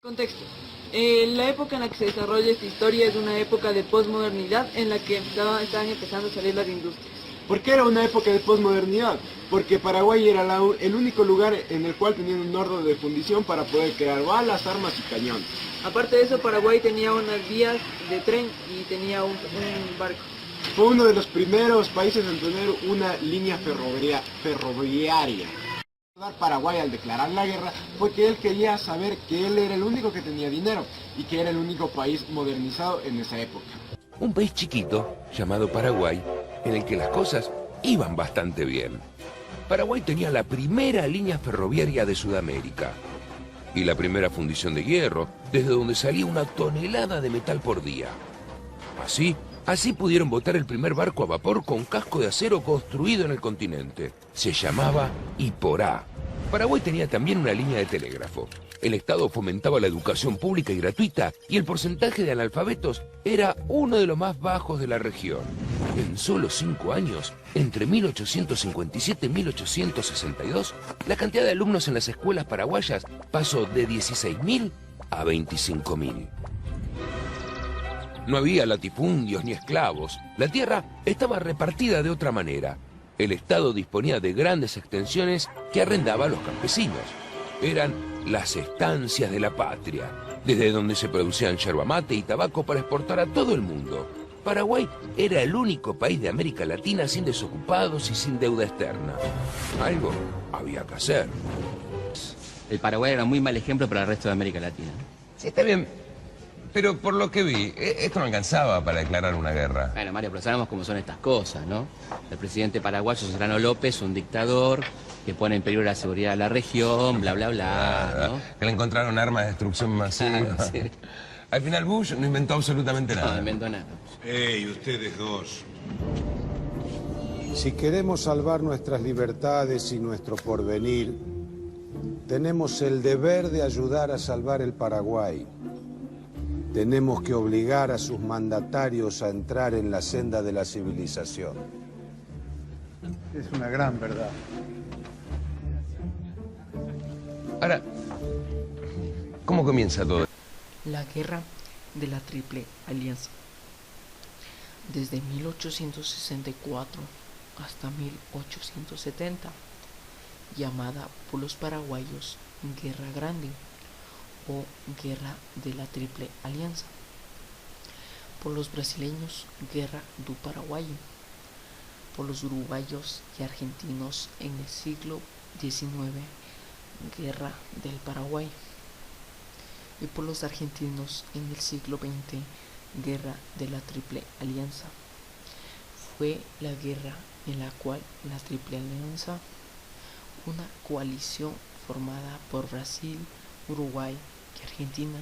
Contexto. La época en la que se desarrolla esta historia es una época de posmodernidad en la que estaban empezando a salir las industrias. ¿Por qué era una época de posmodernidad? Porque Paraguay era el único lugar en el cual tenían un horno de fundición para poder crear balas, armas y cañones. Aparte de eso, Paraguay tenía unas vías de tren y tenía un barco. Fue uno de los primeros países en tener una línea ferroviaria. Paraguay al declarar la guerra fue que él quería saber que él era el único que tenía dinero y que era el único país modernizado en esa época. Un país chiquito llamado Paraguay en el que las cosas iban bastante bien. Paraguay tenía la primera línea ferroviaria de Sudamérica y la primera fundición de hierro, desde donde salía una tonelada de metal por día. Así pudieron botar el primer barco a vapor con casco de acero construido en el continente. Se llamaba Iporá. Paraguay tenía también una línea de telégrafo. El Estado fomentaba la educación pública y gratuita y el porcentaje de analfabetos era uno de los más bajos de la región. En solo 5 años, entre 1857 y 1862, la cantidad de alumnos en las escuelas paraguayas pasó de 16.000 a 25.000. No había latifundios ni esclavos. La tierra estaba repartida de otra manera. El Estado disponía de grandes extensiones que arrendaba a los campesinos. Eran las estancias de la patria, desde donde se producían yerba mate y tabaco para exportar a todo el mundo. Paraguay era el único país de América Latina sin desocupados y sin deuda externa. Algo había que hacer. El Paraguay era un muy mal ejemplo para el resto de América Latina. Sí, está bien. Pero por lo que vi, esto no alcanzaba para declarar una guerra. Bueno, Mario, pero sabemos cómo son estas cosas, ¿no? El presidente paraguayo, Serrano López, un dictador que pone en peligro la seguridad de la región, bla, bla, bla, ¿no? Que le encontraron armas de destrucción masiva. Sí. Al final Bush no inventó absolutamente nada. No inventó nada. ¡Ey, ustedes dos! Si queremos salvar nuestras libertades y nuestro porvenir, tenemos el deber de ayudar a salvar el Paraguay. Tenemos que obligar a sus mandatarios a entrar en la senda de la civilización. Es una gran verdad. Ahora, ¿cómo comienza todo? La guerra de la Triple Alianza. Desde 1864 hasta 1870, llamada por los paraguayos Guerra Grande o Guerra de la Triple Alianza, por los brasileños Guerra do Paraguayo, por los uruguayos y argentinos en el siglo XIX Guerra del Paraguay, y por los argentinos en el siglo XX Guerra de la Triple Alianza. Fue la guerra en la cual la Triple Alianza, una coalición formada por Brasil, Uruguay y Argentina,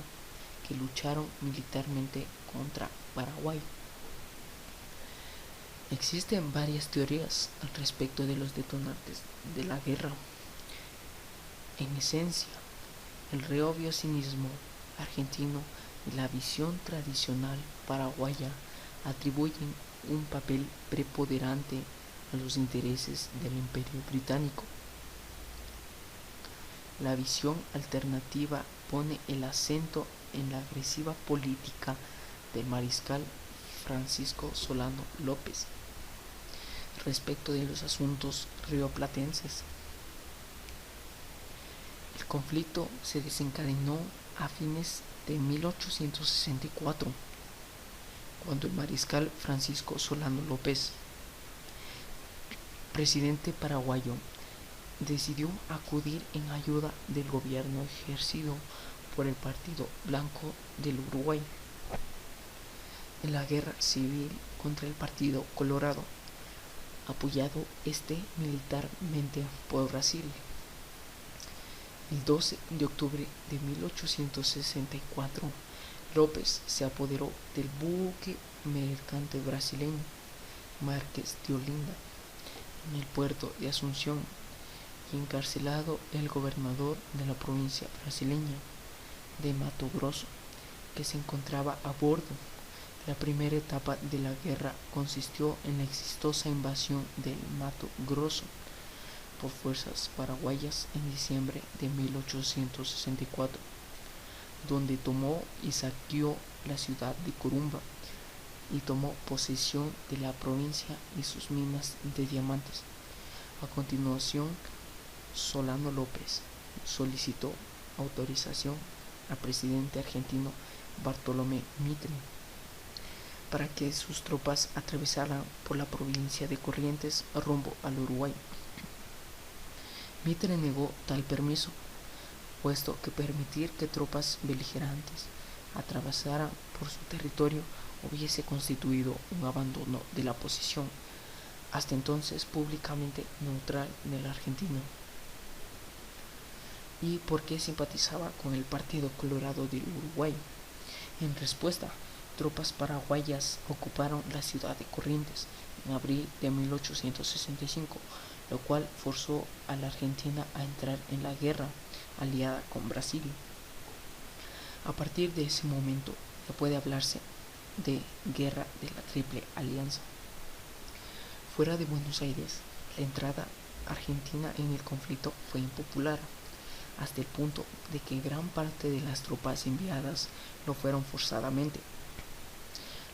que lucharon militarmente contra Paraguay. Existen varias teorías al respecto de los detonantes de la guerra. En esencia, el reobvio cinismo argentino y la visión tradicional paraguaya atribuyen un papel preponderante a los intereses del Imperio Británico. La visión alternativa pone el acento en la agresiva política del mariscal Francisco Solano López respecto de los asuntos rioplatenses. El conflicto se desencadenó a fines de 1864, cuando el mariscal Francisco Solano López, presidente paraguayo, decidió acudir en ayuda del gobierno ejercido por el Partido Blanco del Uruguay en la guerra civil contra el Partido Colorado, apoyado militarmente por Brasil. El 12 de octubre de 1864, López se apoderó del buque mercante brasileño Marqués de Olinda en el puerto de Asunción y encarcelado el gobernador de la provincia brasileña de Mato Grosso, que se encontraba a bordo. La primera etapa de la guerra consistió en la exitosa invasión del Mato Grosso por fuerzas paraguayas en diciembre de 1864. donde tomó y saqueó la ciudad de Corumba y tomó posesión de la provincia y sus minas de diamantes. A continuación, Solano López solicitó autorización al presidente argentino Bartolomé Mitre para que sus tropas atravesaran por la provincia de Corrientes rumbo al Uruguay. Mitre negó tal permiso, puesto que permitir que tropas beligerantes atravesaran por su territorio hubiese constituido un abandono de la posición hasta entonces públicamente neutral del argentino, y porque simpatizaba con el Partido Colorado del Uruguay. En respuesta, tropas paraguayas ocuparon la ciudad de Corrientes en abril de 1865, lo cual forzó a la Argentina a entrar en la guerra aliada con Brasil. A partir de ese momento ya puede hablarse de Guerra de la Triple Alianza. Fuera de Buenos Aires, la entrada argentina en el conflicto fue impopular, hasta el punto de que gran parte de las tropas enviadas lo fueron forzadamente.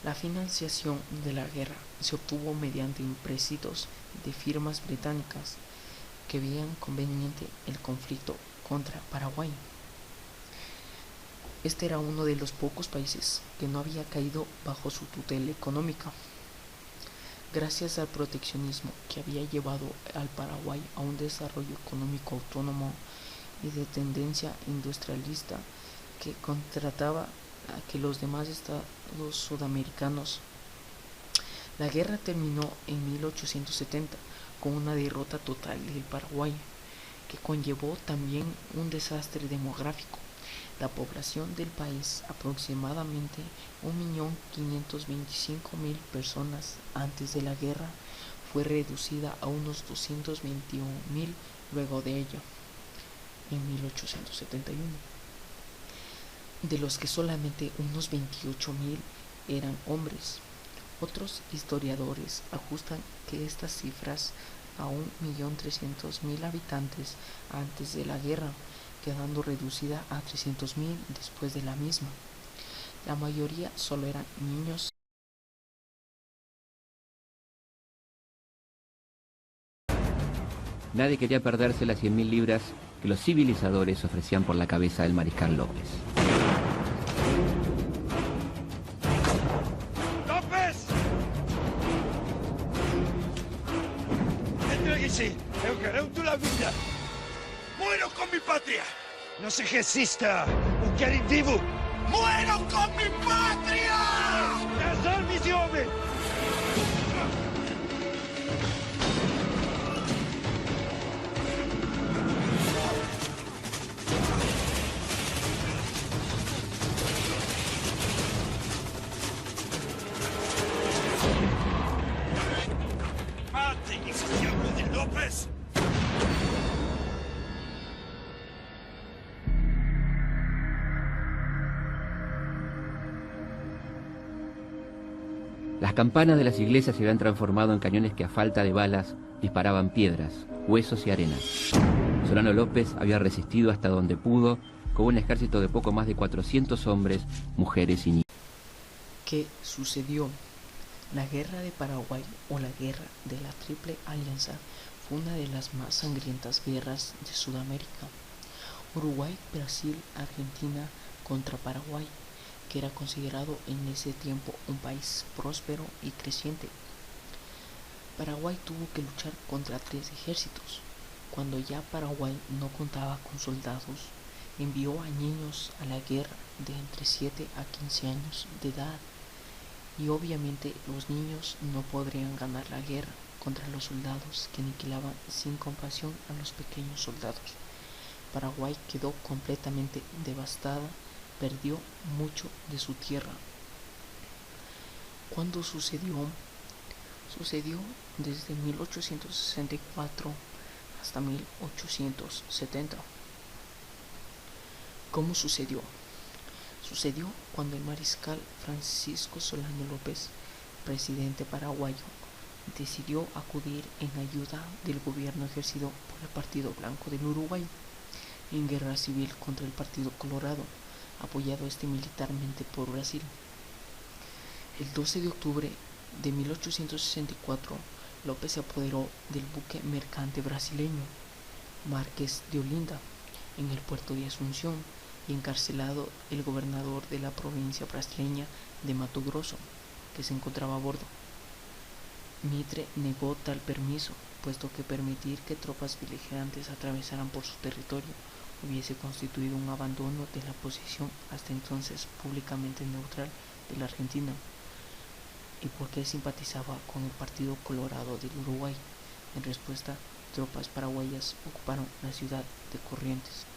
La financiación de la guerra se obtuvo mediante empréstitos de firmas británicas que veían conveniente el conflicto contra Paraguay. Este era uno de los pocos países que no había caído bajo su tutela económica. Gracias al proteccionismo que había llevado al Paraguay a un desarrollo económico autónomo y de tendencia industrialista que contrataba a que los demás estados sudamericanos. La guerra terminó en 1870 con una derrota total del Paraguay, que conllevó también un desastre demográfico. La población del país, aproximadamente 1.525.000 personas antes de la guerra, fue reducida a unos 221.000 luego de ella, en 1871, de los que solamente unos 28.000 eran hombres. Otros historiadores ajustan que estas cifras a 1.300.000 habitantes antes de la guerra, quedando reducida a 300.000 después de la misma. La mayoría solo eran niños. Nadie quería perderse las 100.000 libras que los civilizadores ofrecían por la cabeza del mariscal López. ¡López! Entréguese, eu quero la vida. Muero con mi patria. No se resista. O querem vivo. Muero con mi patria. Las armas de hombre. Maten ese diablo de López. Las campanas de las iglesias se habían transformado en cañones que a falta de balas disparaban piedras, huesos y arena. Solano López había resistido hasta donde pudo con un ejército de poco más de 400 hombres, mujeres y niños. ¿Qué sucedió? La Guerra de Paraguay o la Guerra de la Triple Alianza fue una de las más sangrientas guerras de Sudamérica. Uruguay, Brasil, Argentina contra Paraguay, que era considerado en ese tiempo un país próspero y creciente. Paraguay tuvo que luchar contra 3 ejércitos. Cuando ya Paraguay no contaba con soldados, envió a niños a la guerra de entre 7 a 15 años de edad, y obviamente los niños no podrían ganar la guerra contra los soldados que aniquilaban sin compasión a los pequeños soldados. Paraguay quedó completamente devastada, perdió mucho de su tierra. ¿Cuándo sucedió? Sucedió desde 1864 hasta 1870. ¿Cómo sucedió? Sucedió cuando el mariscal Francisco Solano López, presidente paraguayo, decidió acudir en ayuda del gobierno ejercido por el Partido Blanco del Uruguay en guerra civil contra el Partido Colorado, apoyado militarmente por Brasil. El 12 de octubre de 1864, López se apoderó del buque mercante brasileño Marqués de Olinda en el puerto de Asunción y encarcelado el gobernador de la provincia brasileña de Mato Grosso, que se encontraba a bordo. Mitre negó tal permiso, puesto que permitir que tropas beligerantes atravesaran por su territorio hubiese constituido un abandono de la posición hasta entonces públicamente neutral de la Argentina, y porque simpatizaba con el Partido Colorado del Uruguay. En respuesta, tropas paraguayas ocuparon la ciudad de Corrientes.